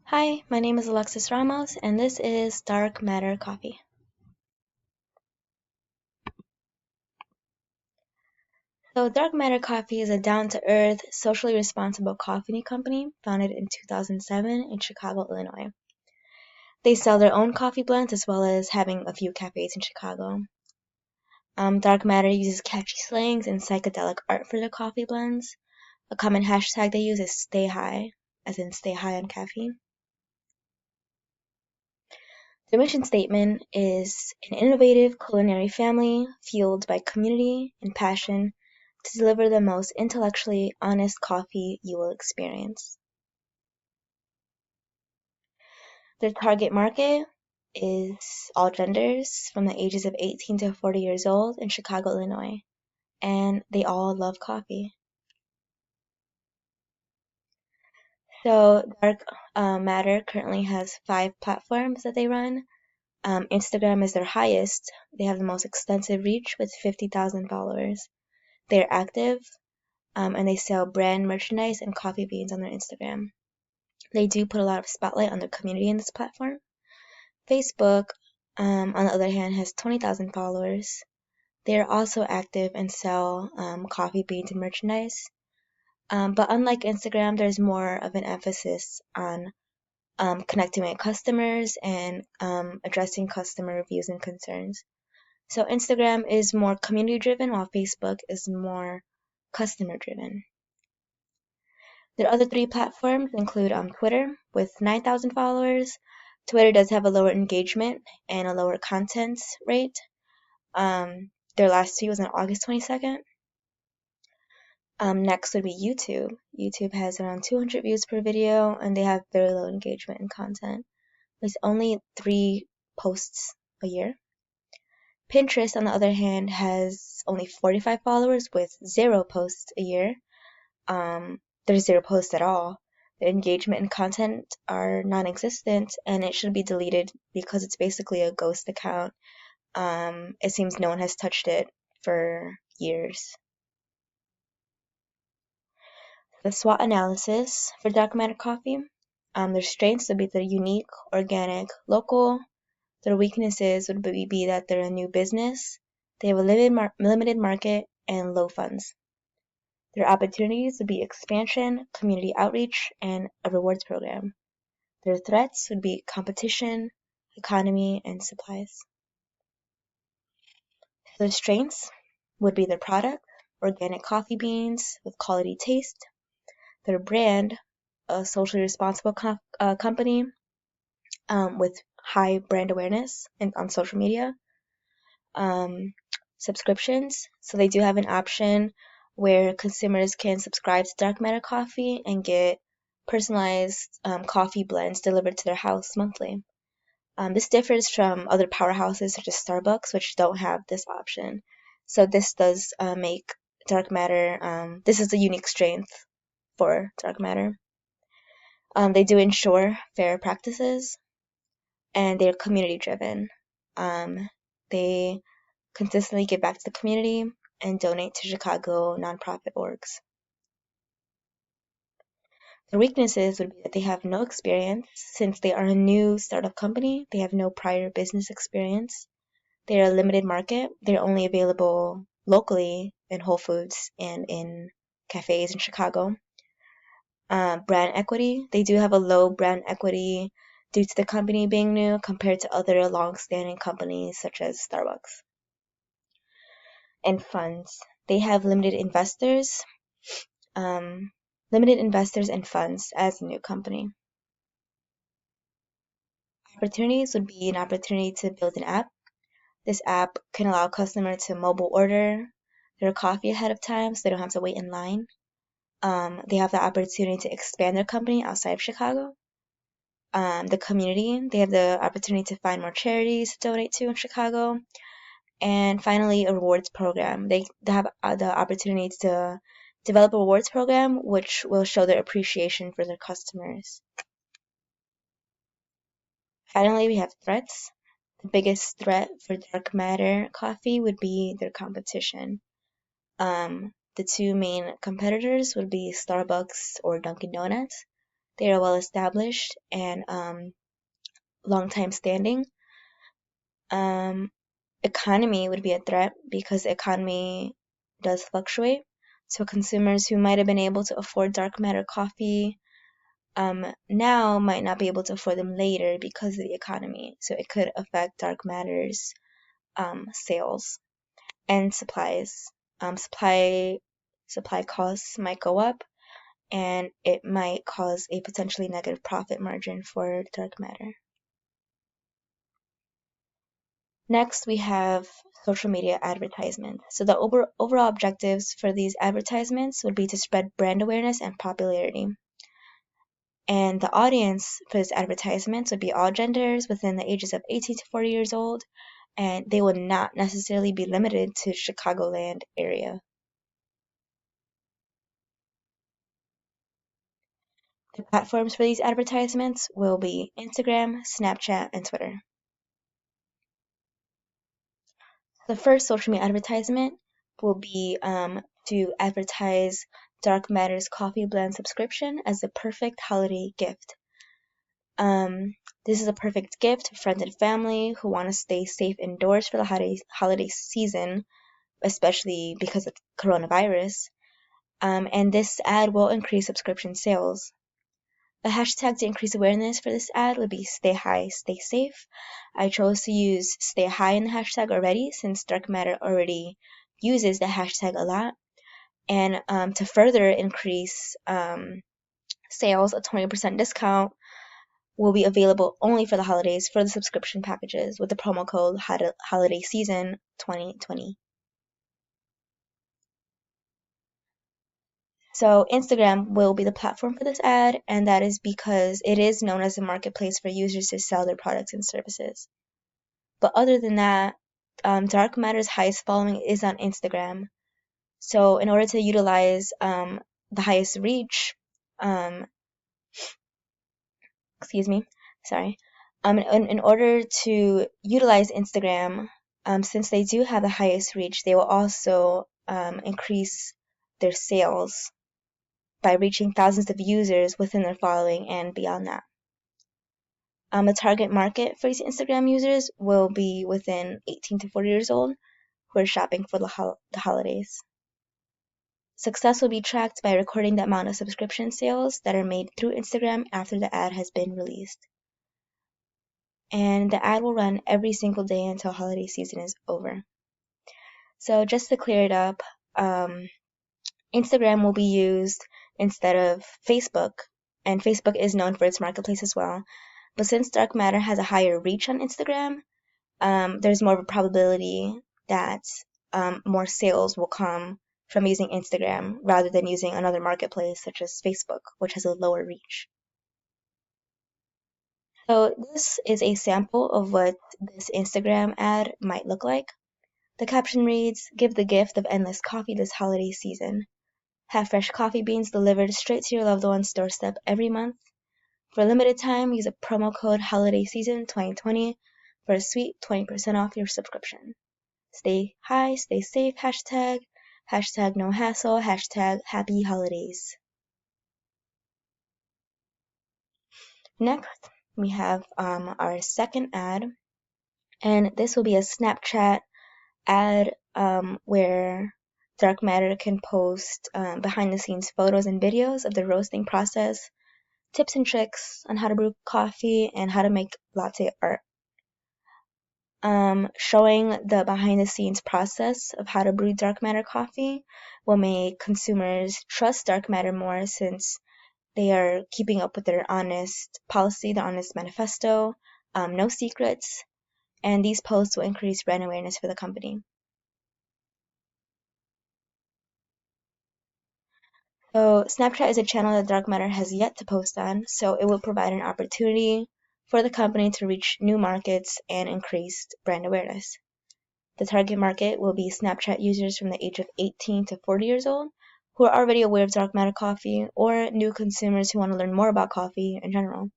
Hi, my name is Alexis Ramos, and this is Dark Matter Coffee. So, Dark Matter Coffee is a down-to-earth, socially responsible coffee company founded in 2007 in Chicago, Illinois. They sell their own coffee blends as well as having a few cafes in Chicago. Dark Matter uses catchy slangs and psychedelic art for their coffee blends. A common hashtag they use is Stay High, as in stay high on caffeine. The mission statement is an innovative culinary family fueled by community and passion to deliver the most intellectually honest coffee you will experience. Their target market is all genders from the ages of 18 to 40 years old in Chicago, Illinois, and they all love coffee. So Dark Matter currently has 5 platforms that they run. Instagram is their highest. They have the most extensive reach with 50,000 followers. They're active, and they sell brand merchandise and coffee beans on their Instagram. They do put a lot of spotlight on their community in this platform. Facebook, on the other hand, has 20,000 followers. They are also active and sell coffee beans and merchandise. But unlike Instagram, there's more of an emphasis on connecting with customers and addressing customer reviews and concerns. So Instagram is more community driven, while Facebook is more customer driven. Their other 3 platforms include Twitter with 9,000 followers. Twitter does have a lower engagement and a lower content rate. Their last tweet was on August 22nd. Next would be YouTube. YouTube has around 200 views per video, and they have very low engagement and content. There's only 3 posts a year. Pinterest, on the other hand, has only 45 followers with 0 posts a year. There's 0 posts at all. The engagement and content are non-existent, and it should be deleted because it's basically a ghost account. It seems no one has touched it for years. The SWOT analysis for Dark Matter Coffee. Their strengths would be they're unique, organic, local. Their weaknesses would be that they're a new business, they have a limited market, and low funds. Their opportunities would be expansion, community outreach, and a rewards program. Their threats would be competition, economy, and supplies. Their strengths would be their product, organic coffee beans with quality taste, their brand, a socially responsible company with high brand awareness and on social media, subscriptions. So they do have an option where consumers can subscribe to Dark Matter Coffee and get personalized coffee blends delivered to their house monthly. This differs from other powerhouses such as Starbucks, which don't have this option. So this does make Dark Matter, this is a unique strength for Dark Matter. They do ensure fair practices, and they're community driven. They consistently give back to the community and donate to Chicago nonprofit orgs. Their weaknesses would be that they have no experience. Since they are a new startup company, they have no prior business experience. They are a limited market. They're only available locally in Whole Foods and in cafes in Chicago. Brand equity. They do have a low brand equity due to the company being new compared to other long-standing companies such as Starbucks. And funds. They have limited investors and funds as a new company. Opportunities would be an opportunity to build an app. This app can allow customers to mobile order their coffee ahead of time so they don't have to wait in line. They have the opportunity to expand their company outside of Chicago. The community, they have the opportunity to find more charities to donate to in Chicago. And finally, a rewards program. They have the opportunity to develop a rewards program which will show their appreciation for their customers. Finally, we have threats. The biggest threat for Dark Matter Coffee would be their competition. The 2 main competitors would be Starbucks or Dunkin' Donuts. They are well established and long time standing. Economy would be a threat because the economy does fluctuate. So consumers who might have been able to afford dark matter coffee now might not be able to afford them later because of the economy. So it could affect dark matter's sales and supplies. Supply costs might go up, and it might cause a potentially negative profit margin for dark matter. Next, we have social media advertisements. So the overall objectives for these advertisements would be to spread brand awareness and popularity. And the audience for these advertisements would be all genders within the ages of 18 to 40 years old, and they would not necessarily be limited to Chicagoland area. The platforms for these advertisements will be Instagram, Snapchat, and Twitter. The first social media advertisement will be to advertise Dark Matter's coffee blend subscription as the perfect holiday gift. This is a perfect gift for friends and family who want to stay safe indoors for the holiday season, especially because of coronavirus. And this ad will increase subscription sales. The hashtag to increase awareness for this ad would be stay high, stay safe. I chose to use stay high in the hashtag already since Dark Matter already uses the hashtag a lot. And to further increase sales, a 20% discount will be available only for the holidays for the subscription packages with the promo code Holiday Season 2020. So Instagram will be the platform for this ad, and that is because it is known as a marketplace for users to sell their products and services. But other than that, Dark Matter's highest following is on Instagram. So in order to utilize the highest reach, excuse me, sorry, in order to utilize Instagram, since they do have the highest reach, they will also increase their sales by reaching thousands of users within their following and beyond that. The target market for these Instagram users will be within 18 to 40 years old who are shopping for the holidays. Success will be tracked by recording the amount of subscription sales that are made through Instagram after the ad has been released. And the ad will run every single day until holiday season is over. So just to clear it up, Instagram will be used instead of Facebook, and Facebook is known for its marketplace as well. But since Dark Matter has a higher reach on Instagram, there's more of a probability that more sales will come from using Instagram rather than using another marketplace such as Facebook, which has a lower reach. So this is a sample of what this Instagram ad might look like. The caption reads, "Give the gift of endless coffee this holiday season. Have fresh coffee beans delivered straight to your loved one's doorstep every month. For a limited time, use a promo code Holiday Season 2020 for a sweet 20% off your subscription. Stay high, stay safe, hashtag no hassle, hashtag happy holidays." Next, we have our second ad, and this will be a Snapchat ad where Dark Matter can post behind the scenes photos and videos of the roasting process, tips and tricks on how to brew coffee, and how to make latte art. Showing the behind the scenes process of how to brew Dark Matter coffee will make consumers trust Dark Matter more since they are keeping up with their honest policy, their honest manifesto, no secrets, and these posts will increase brand awareness for the company. So Snapchat is a channel that Dark Matter has yet to post on, so it will provide an opportunity for the company to reach new markets and increase brand awareness. The target market will be Snapchat users from the age of 18 to 40 years old who are already aware of Dark Matter coffee or new consumers who want to learn more about coffee in general.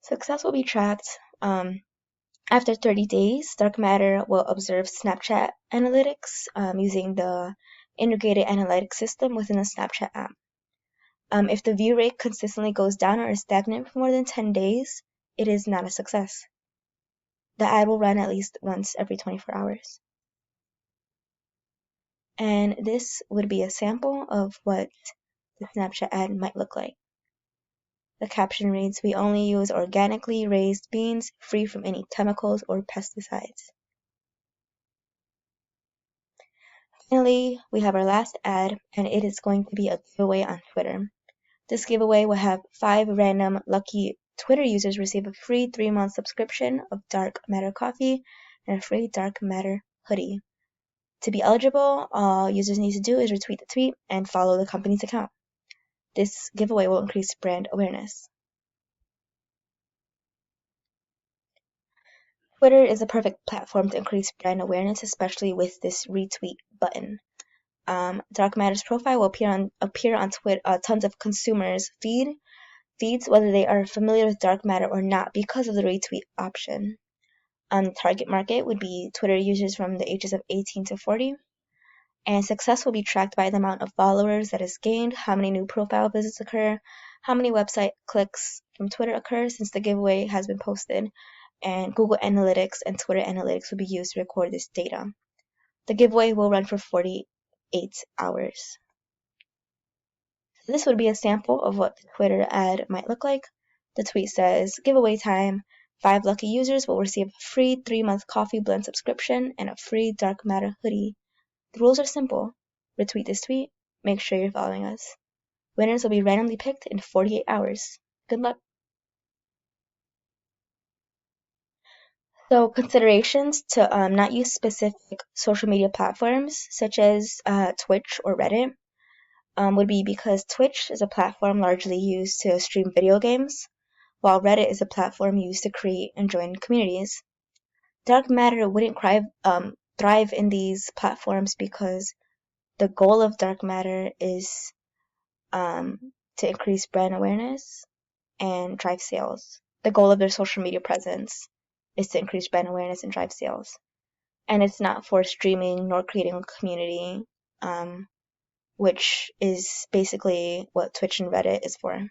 Success will be tracked. After 30 days, Dark Matter will observe Snapchat analytics using the integrated analytics system within the Snapchat app. If the view rate consistently goes down or is stagnant for more than 10 days, it is not a success. The ad will run at least once every 24 hours. And this would be a sample of what the Snapchat ad might look like. The caption reads, "We only use organically raised beans, free from any chemicals or pesticides." Finally, we have our last ad, and it is going to be a giveaway on Twitter. This giveaway will have 5 random lucky Twitter users receive a free 3-month subscription of Dark Matter coffee and a free Dark Matter hoodie. To be eligible, all users need to do is retweet the tweet and follow the company's account. This giveaway will increase brand awareness. Twitter is a perfect platform to increase brand awareness, especially with this retweet button. Dark Matter's profile will appear on Twitter, tons of consumers' feeds, whether they are familiar with Dark Matter or not, because of the retweet option. The target market would be Twitter users from the ages of 18 to 40. And success will be tracked by the amount of followers that is gained, how many new profile visits occur, how many website clicks from Twitter occur since the giveaway has been posted, and Google Analytics and Twitter Analytics will be used to record this data. The giveaway will run for 48 hours. This would be a sample of what the Twitter ad might look like. The tweet says, "Giveaway time. 5 lucky users will receive a free 3-month coffee blend subscription and a free Dark Matter hoodie. The rules are simple. Retweet this tweet. Make sure you're following us. Winners will be randomly picked in 48 hours. Good luck." So considerations to not use specific social media platforms such as Twitch or Reddit would be because Twitch is a platform largely used to stream video games, while Reddit is a platform used to create and join communities. Dark Matter wouldn't thrive in these platforms because the goal of Dark Matter is to increase brand awareness and drive sales. The goal of their social media presence is to increase brand awareness and drive sales. And it's not for streaming nor creating a community, which is basically what Twitch and Reddit is for.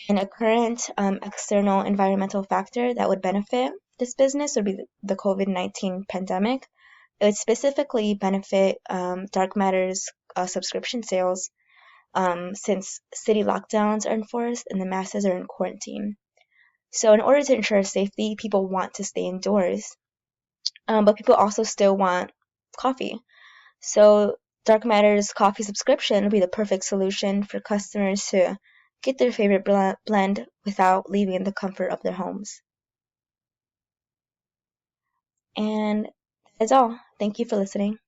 And a current external environmental factor that would benefit this business would be the COVID-19 pandemic. It would specifically benefit Dark Matter's subscription sales since city lockdowns are enforced and the masses are in quarantine. So in order to ensure safety, people want to stay indoors, but people also still want coffee. So Dark Matter's coffee subscription would be the perfect solution for customers to get their favorite blend without leaving the comfort of their homes. And that's all. Thank you for listening.